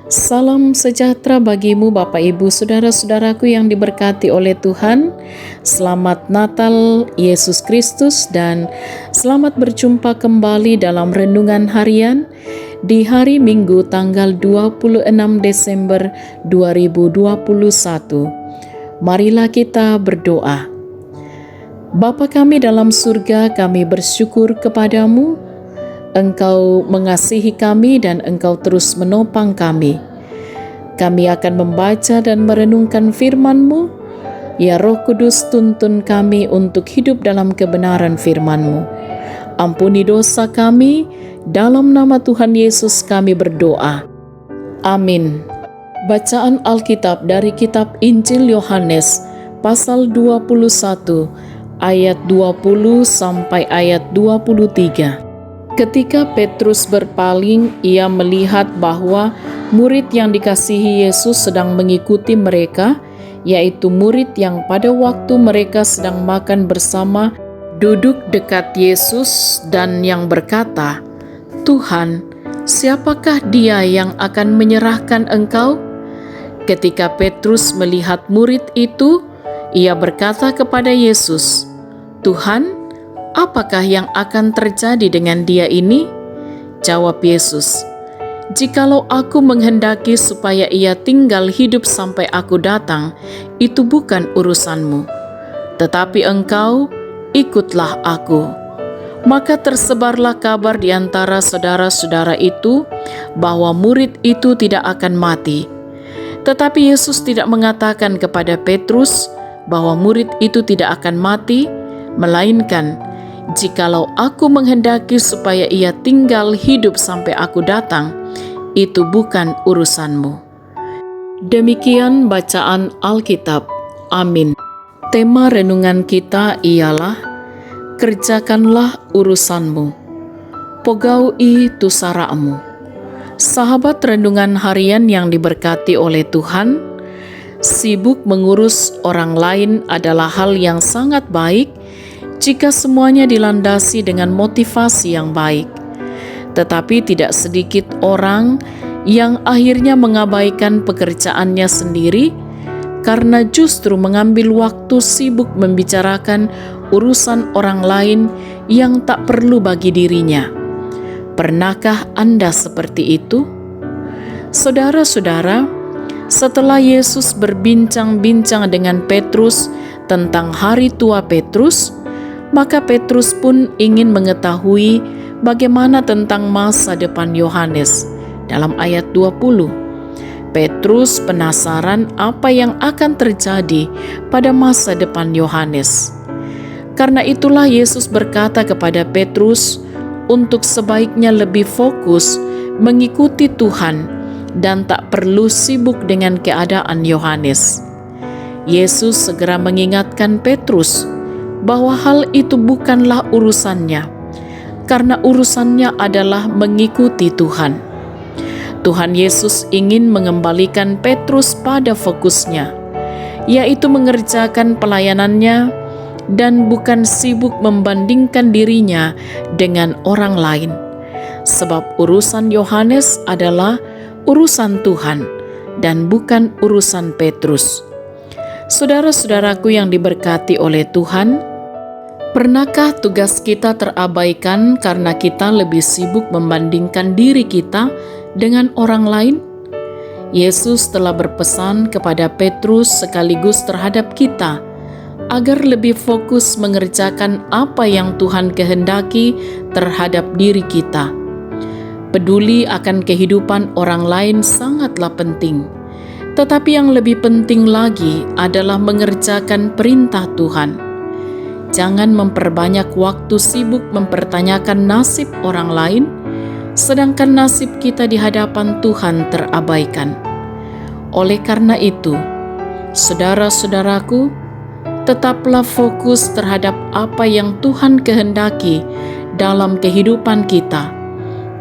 Salam sejahtera bagimu Bapak Ibu Saudara-saudaraku yang diberkati oleh Tuhan. Selamat Natal Yesus Kristus dan selamat berjumpa kembali dalam renungan harian di hari Minggu tanggal 26 Desember 2021. Marilah kita berdoa. Bapa kami dalam surga, kami bersyukur kepadamu. Engkau mengasihi kami dan Engkau terus menopang kami. Kami akan membaca dan merenungkan firman-Mu. Ya Roh Kudus, tuntun kami untuk hidup dalam kebenaran firman-Mu. Ampuni dosa kami, dalam nama Tuhan Yesus kami berdoa. Amin. Bacaan Alkitab dari kitab Injil Yohanes pasal 21 ayat 20 sampai ayat 23. Ketika Petrus berpaling, ia melihat bahwa murid yang dikasihi Yesus sedang mengikuti mereka, yaitu murid yang pada waktu mereka sedang makan bersama duduk dekat Yesus dan yang berkata, "Tuhan, siapakah dia yang akan menyerahkan Engkau?" Ketika Petrus melihat murid itu, ia berkata kepada Yesus, "Tuhan, apakah yang akan terjadi dengan dia ini?" Jawab Yesus, "Jikalau aku menghendaki supaya ia tinggal hidup sampai aku datang, itu bukan urusanmu. Tetapi engkau, ikutlah aku." Maka tersebarlah kabar di antara saudara-saudara itu bahwa murid itu tidak akan mati. Tetapi Yesus tidak mengatakan kepada Petrus bahwa murid itu tidak akan mati, melainkan, "Jikalau aku menghendaki supaya ia tinggal hidup sampai aku datang, itu bukan urusanmu." Demikian bacaan Alkitab. Amin. Tema renungan kita ialah kerjakanlah urusanmu, pogaui tusaramu. Sahabat renungan harian yang diberkati oleh Tuhan, sibuk mengurus orang lain adalah hal yang sangat baik jika semuanya dilandasi dengan motivasi yang baik. Tetapi tidak sedikit orang yang akhirnya mengabaikan pekerjaannya sendiri karena justru mengambil waktu sibuk membicarakan urusan orang lain yang tak perlu bagi dirinya. Pernahkah Anda seperti itu? Saudara-saudara, setelah Yesus berbincang-bincang dengan Petrus tentang hari tua Petrus, maka Petrus pun ingin mengetahui bagaimana tentang masa depan Yohanes. Dalam ayat 20, Petrus penasaran apa yang akan terjadi pada masa depan Yohanes. Karena itulah Yesus berkata kepada Petrus untuk sebaiknya lebih fokus mengikuti Tuhan dan tak perlu sibuk dengan keadaan Yohanes. Yesus segera mengingatkan Petrus bahwa hal itu bukanlah urusannya, karena urusannya adalah mengikuti Tuhan. Tuhan Yesus ingin mengembalikan Petrus pada fokusnya, yaitu mengerjakan pelayanannya dan bukan sibuk membandingkan dirinya dengan orang lain. Sebab urusan Yohanes adalah urusan Tuhan dan bukan urusan Petrus. Saudara-saudaraku yang diberkati oleh Tuhan, pernahkah tugas kita terabaikan karena kita lebih sibuk membandingkan diri kita dengan orang lain? Yesus telah berpesan kepada Petrus sekaligus terhadap kita agar lebih fokus mengerjakan apa yang Tuhan kehendaki terhadap diri kita. Peduli akan kehidupan orang lain sangatlah penting, tetapi yang lebih penting lagi adalah mengerjakan perintah Tuhan. Jangan memperbanyak waktu sibuk mempertanyakan nasib orang lain, sedangkan nasib kita di hadapan Tuhan terabaikan. Oleh karena itu, saudara-saudaraku, tetaplah fokus terhadap apa yang Tuhan kehendaki dalam kehidupan kita,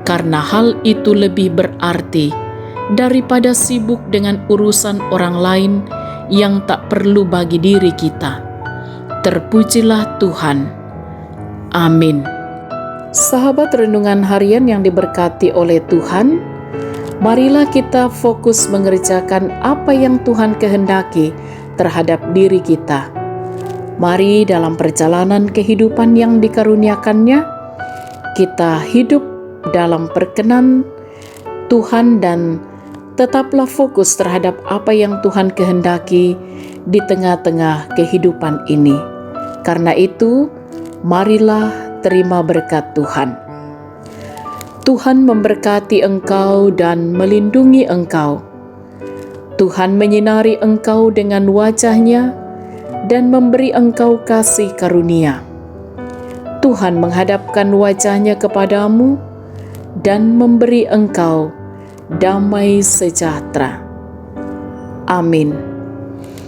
karena hal itu lebih berarti daripada sibuk dengan urusan orang lain yang tak perlu bagi diri kita. Terpujilah Tuhan. Amin. Sahabat renungan harian yang diberkati oleh Tuhan, Marilah kita fokus mengerjakan apa yang Tuhan kehendaki terhadap diri kita. Mari dalam perjalanan kehidupan yang dikaruniakannya, kita hidup dalam perkenan Tuhan dan tetaplah fokus terhadap apa yang Tuhan kehendaki di tengah-tengah kehidupan ini. Karena itu, marilah terima berkat Tuhan. Tuhan memberkati engkau dan melindungi engkau. Tuhan menyinari engkau dengan wajah-Nya dan memberi engkau kasih karunia. Tuhan menghadapkan wajah-Nya kepadamu dan memberi engkau damai sejahtera. Amin.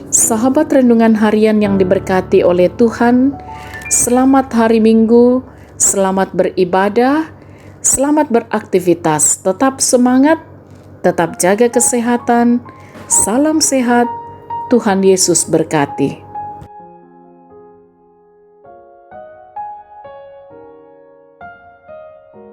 Sahabat renungan harian yang diberkati oleh Tuhan, selamat hari Minggu, selamat beribadah, selamat beraktivitas, tetap semangat, tetap jaga kesehatan, salam sehat, Tuhan Yesus berkati.